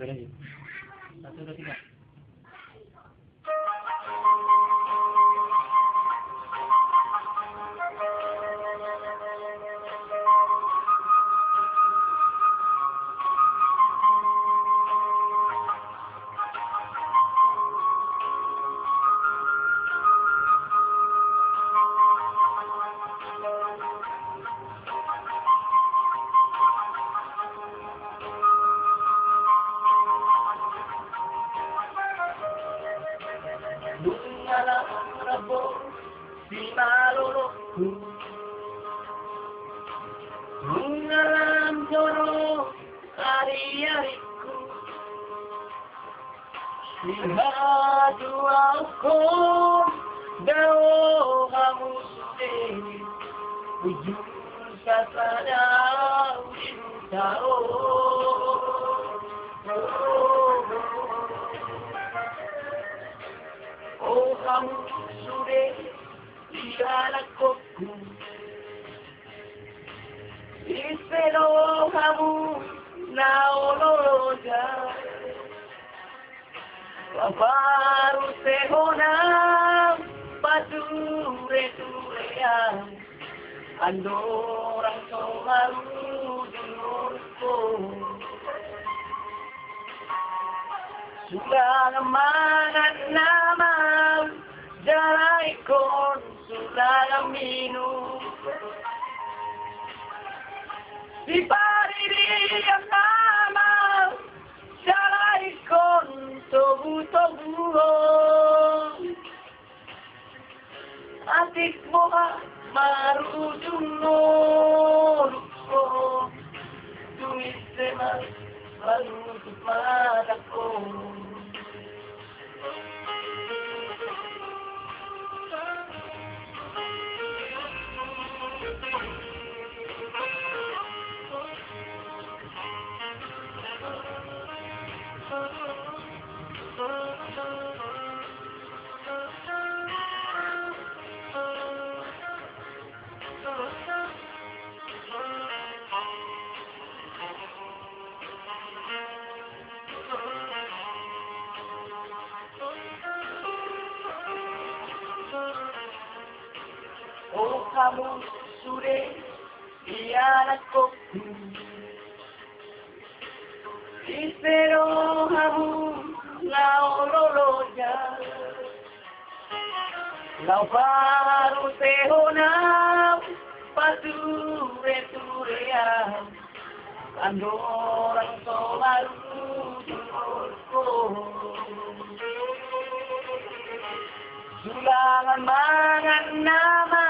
lagi. 1, 2, 3. Bungalah rabo di maloloku, bungalah joro hari-hariku, sihadu aku dao kamu sudah ujung kasada dao. Oh kamu sudah dialakku, espero kamu naoloja, baru sehona pature-turean, andorang somalu dulurku. Sudah mangan nama jalai kon sudah minum di pari dia nama jalai kon tobu atik moha maru dungo tumis semas baru kepadaku. Oh kamu sudah dianakku, espero kamu naoloja, lau baru sehona pature-turean, andorang solalu dulurku. Sulangan mangan nama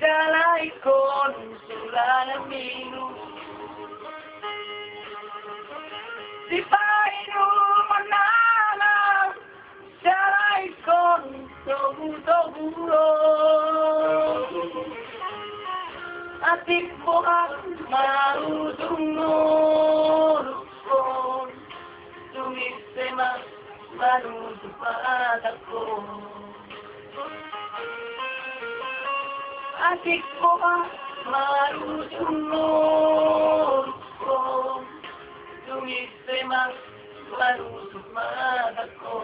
jalai kon sulangan minum di painu menama jalai kon tobu atik bohak mau dungur kon tumis semas baru kepadaku. Atik boha maru dungur tumis semas baru kepadaku.